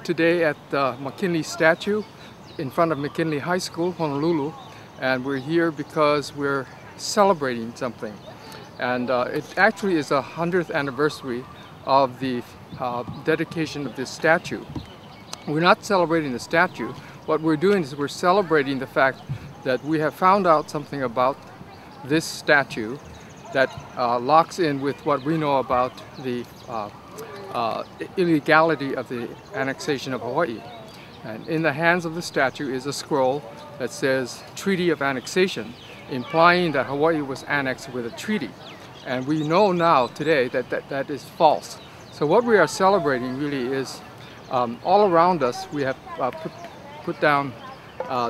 today at the McKinley statue in front of McKinley High School, Honolulu, and we're here because we're celebrating something. And it actually is the 100th anniversary of the dedication of this statue. We're not celebrating the statue. What we're doing is we're celebrating the fact that we have found out something about this statue that locks in with what we know about the illegality of the annexation of Hawaii. And in the hands of the statue is a scroll that says Treaty of Annexation, implying that Hawaii was annexed with a treaty. And we know now today that that is false. So what we are celebrating really is all around us we have put down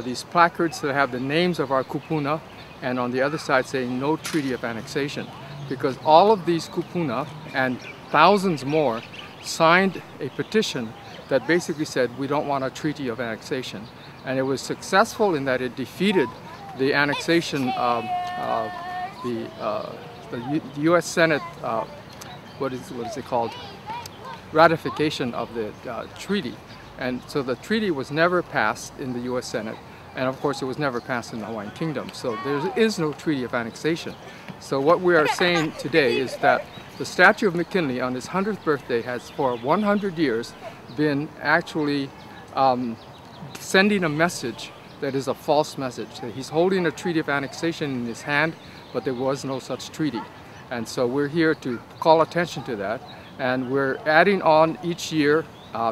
these placards that have the names of our kupuna, and on the other side saying no treaty of annexation, because all of these kupuna and thousands more signed a petition that basically said we don't want a treaty of annexation. And it was successful in that it defeated the annexation of the U.S. Senate, what is it called? Ratification of the treaty. And so the treaty was never passed in the U.S. Senate, and of course it was never passed in the Hawaiian Kingdom. So there is no treaty of annexation. So what we are saying today is that the statue of McKinley on his 100th birthday has for 100 years been actually sending a message that is a false message. That he's holding a treaty of annexation in his hand, but there was no such treaty. And so we're here to call attention to that, and we're adding on each year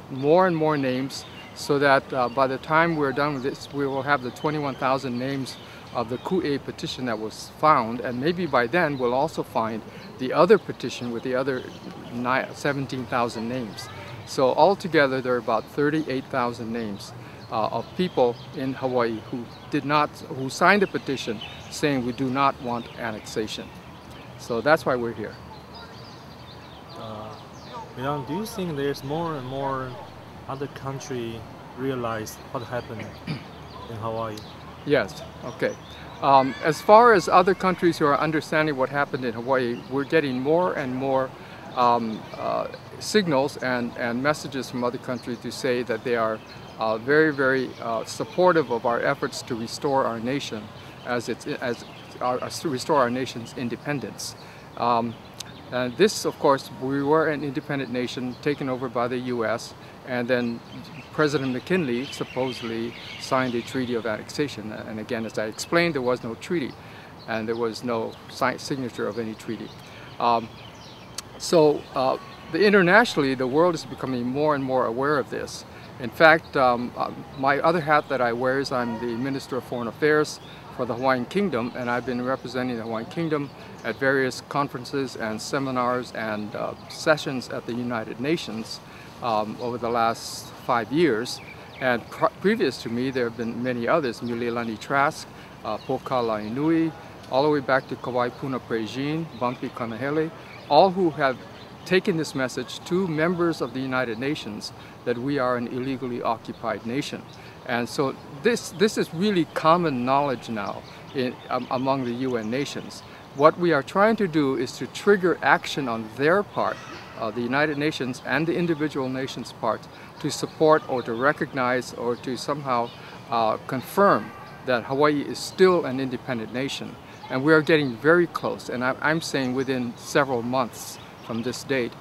more and more names, so that by the time we're done with this, we will have the 21,000 names of the Ku'e petition that was found, and maybe by then we'll also find the other petition with the other 17,000 names. So altogether there are about 38,000 names of people in Hawaii who signed a petition saying we do not want annexation. So that's why we're here. Leon, do you think there's more and more other countries realize what happened in Hawaii? Yes, okay. As far as other countries who are understanding what happened in Hawaii, we're getting more and more signals and messages from other countries to say that they are very, very supportive of our efforts to restore our nation to restore our nation's independence. And this, of course, we were an independent nation taken over by the U.S., and then President McKinley supposedly signed a treaty of annexation. And again, as I explained, there was no treaty, and there was no signature of any treaty. Internationally, the world is becoming more and more aware of this. In fact, my other hat that I wear is I'm the Minister of Foreign Affairs for the Hawaiian Kingdom, and I've been representing the Hawaiian Kingdom at various conferences and seminars and sessions at the United Nations over the last 5 years. And previous to me, there have been many others, Mililani Trask, Poka Lainui, all the way back to Kawai Puna Prejin, Bumpy Kanahele, all who have taken this message to members of the United Nations that we are an illegally occupied nation. And so this is really common knowledge now among the UN nations. What we are trying to do is to trigger action on their part, the United Nations and the individual nations' part, to support or to recognize or to somehow confirm that Hawaii is still an independent nation. And we are getting very close, and I'm saying within several months from this date,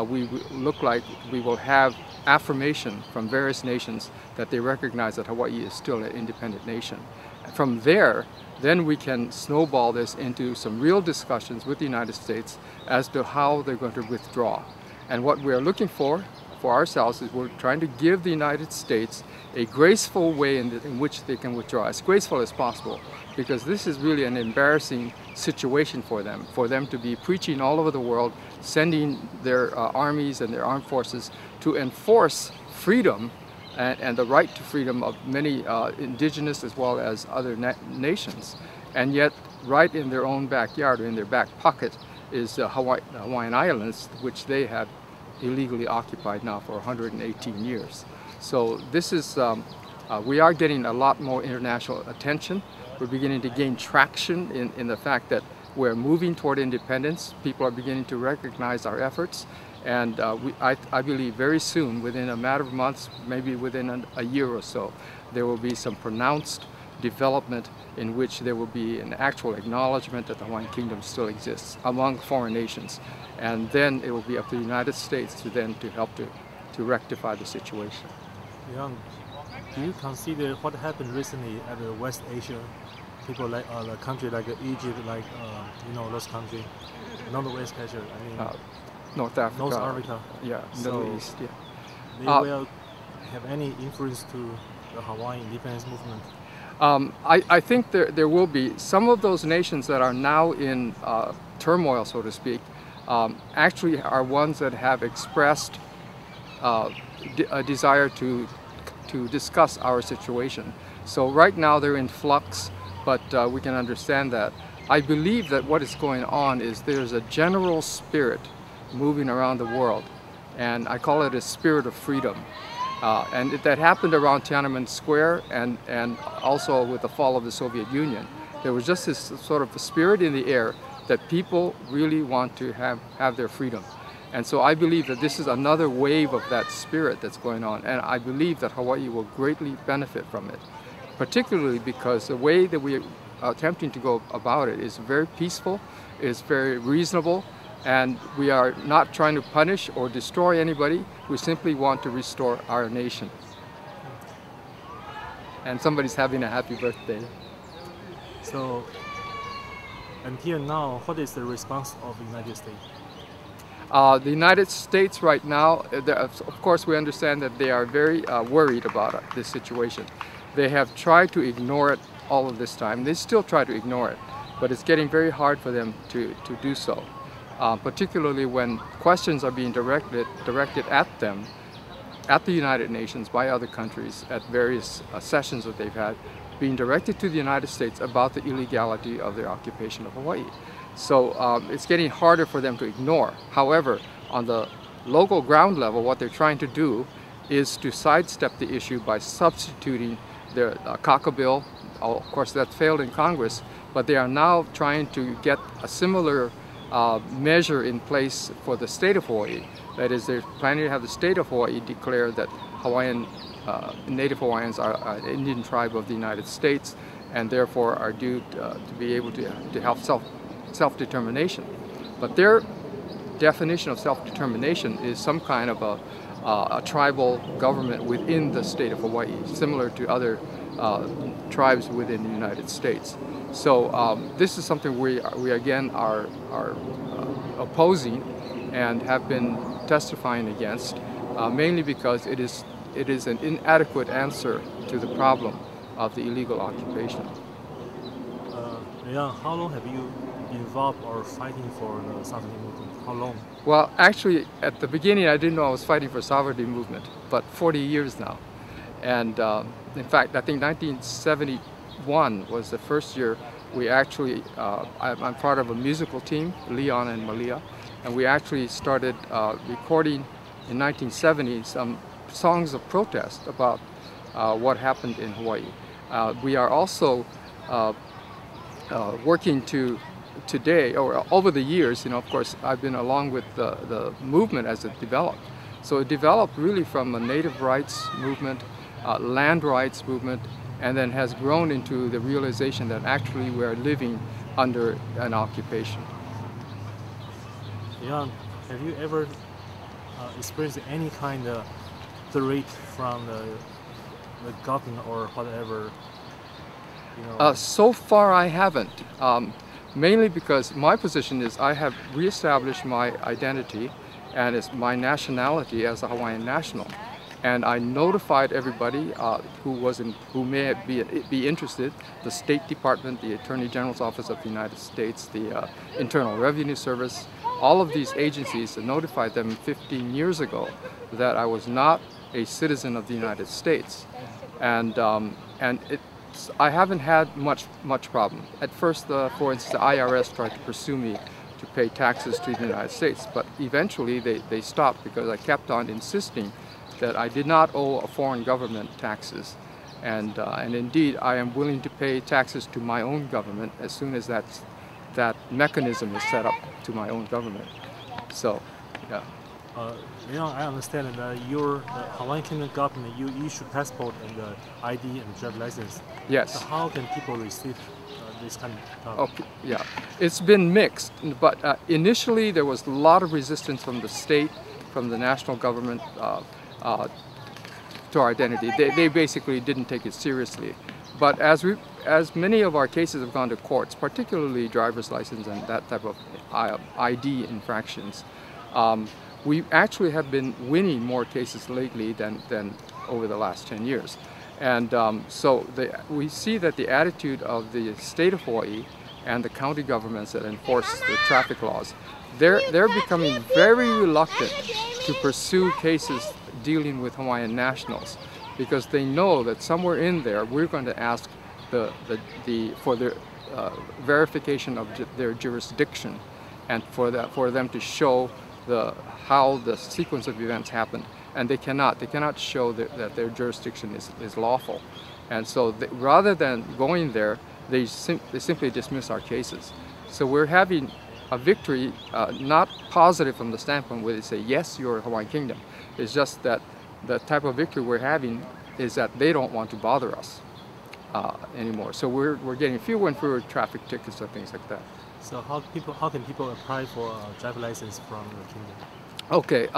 we look like we will have affirmation from various nations that they recognize that Hawaii is still an independent nation. From there, then we can snowball this into some real discussions with the United States as to how they're going to withdraw. And what we're looking for ourselves is we're trying to give the United States a graceful way in which they can withdraw, as graceful as possible, because this is really an embarrassing situation for them to be preaching all over the world, sending their armies and their armed forces to enforce freedom and the right to freedom of many indigenous as well as other nations. And yet, right in their own backyard or in their back pocket is the Hawaiian Islands, which they have illegally occupied now for 118 years. So this is, we are getting a lot more international attention. We're beginning to gain traction in the fact that we're moving toward independence. People are beginning to recognize our efforts. And I believe very soon, within a matter of months, maybe within a year or so, there will be some pronounced development in which there will be an actual acknowledgement that the Hawaiian Kingdom still exists among foreign nations. And then it will be up to the United States to help to rectify the situation. Yeah. Do you consider what happened recently at the West Asia? People like the country like Egypt, like those countries, not the West Asia. I mean, North Africa. North Africa. Yeah, Middle East. Yeah. They will have any influence to the Hawaiian independence movement? I think there will be. Some of those nations that are now in turmoil, so to speak, actually are ones that have expressed a desire to discuss our situation. So right now they're in flux, but we can understand that. I believe that what is going on is there's a general spirit moving around the world, and I call it a spirit of freedom. And that happened around Tiananmen Square and also with the fall of the Soviet Union. There was just this sort of a spirit in the air that people really want to have their freedom. And so I believe that this is another wave of that spirit that's going on, and I believe that Hawaii will greatly benefit from it, particularly because the way that we are attempting to go about it is very peaceful, is very reasonable, and we are not trying to punish or destroy anybody. We simply want to restore our nation. And somebody's having a happy birthday. So, until now, what is the response of the United States? The United States right now, of course we understand that they are very worried about this situation. They have tried to ignore it all of this time. They still try to ignore it, but it's getting very hard for them to do so. Particularly when questions are being directed at them, at the United Nations by other countries at various sessions that they've had, being directed to the United States about the illegality of their occupation of Hawaii. So it's getting harder for them to ignore. However, on the local ground level, what they're trying to do is to sidestep the issue by substituting their CACA bill. Of course, that failed in Congress, but they are now trying to get a similar measure in place for the state of Hawaii. That is, they're planning to have the state of Hawaii declare that Native Hawaiians are an Indian tribe of the United States and therefore are due to be able to have self-determination. But their definition of self-determination is some kind of a tribal government within the state of Hawaii, similar to other tribes within the United States. So this is something we again are opposing and have been testifying against, mainly because it is an inadequate answer to the problem of the illegal occupation. Yeah, how long have you involved or fighting for the sovereignty movement? How long? Well, actually, at the beginning, I didn't know I was fighting for sovereignty movement, but 40 years now. And in fact, I think 1971 was the first year we actually, I'm part of a musical team, Leon and Malia, and we actually started recording in 1970 some songs of protest about what happened in Hawaii. We are also working today, or over the years, of course, I've been along with the movement as it developed. So it developed really from a native rights movement, land rights movement, and then has grown into the realization that actually we are living under an occupation. Yeah, have you ever experienced any kind of threat from the government or whatever? So far I haven't, mainly because my position is I have reestablished my identity and it's my nationality as a Hawaiian national. And I notified everybody who may be interested, the State Department, the Attorney General's Office of the United States, the Internal Revenue Service, all of these agencies, notified them 15 years ago that I was not a citizen of the United States. And I haven't had much problem. At first, for instance, the IRS tried to pursue me to pay taxes to the United States, but eventually they stopped because I kept on insisting that I did not owe a foreign government taxes. And indeed, I am willing to pay taxes to my own government as soon as that mechanism is set up to my own government. So, yeah. Leon, I understand that your Hawaiian Kingdom government, you issue passport and ID and driver license. Yes. So how can people receive this kind of stuff? Okay, yeah. It's been mixed, but initially there was a lot of resistance from the state, from the national government to our identity. They basically didn't take it seriously. But as many of our cases have gone to courts, particularly driver's license and that type of ID infractions, we actually have been winning more cases lately than over the last 10 years. And so we see that the attitude of the state of Hawaii and the county governments that enforce the traffic laws, they're becoming very reluctant to pursue cases dealing with Hawaiian nationals, because they know that somewhere in there we're going to ask for the verification of their jurisdiction, and for them to show how the sequence of events happened, and they cannot show that their jurisdiction is lawful, and so rather than going there, they simply dismiss our cases. So we're having a victory, not positive from the standpoint where they say yes, you're a Hawaiian Kingdom. It's just that the type of victory we're having is that they don't want to bother us anymore. So we're getting fewer and fewer traffic tickets and things like that. So how can people apply for a driver license from the kingdom? Okay,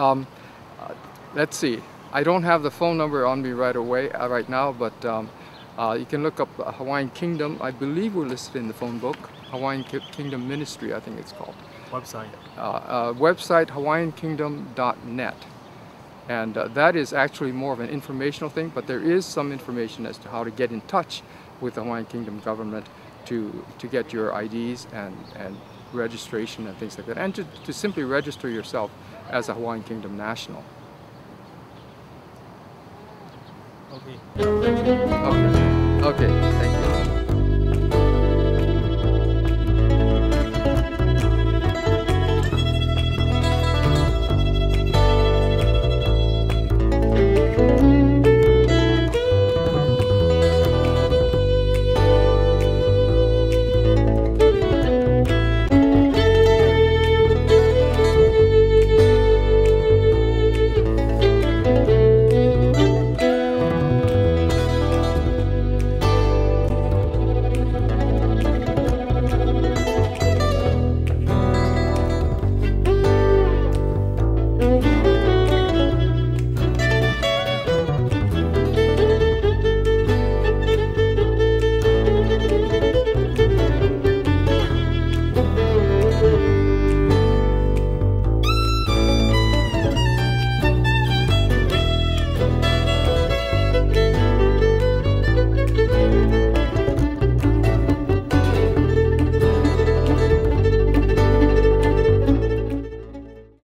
let's see. I don't have the phone number on me right now, but you can look up Hawaiian Kingdom. I believe we're listed in the phone book. Hawaiian Kingdom Ministry, I think it's called. Website? Website hawaiiankingdom.net. And that is actually more of an informational thing, but there is some information as to how to get in touch with the Hawaiian Kingdom government to get your IDs and registration and things like that, and to simply register yourself as a Hawaiian Kingdom national. Okay. Okay. Okay. Thank you.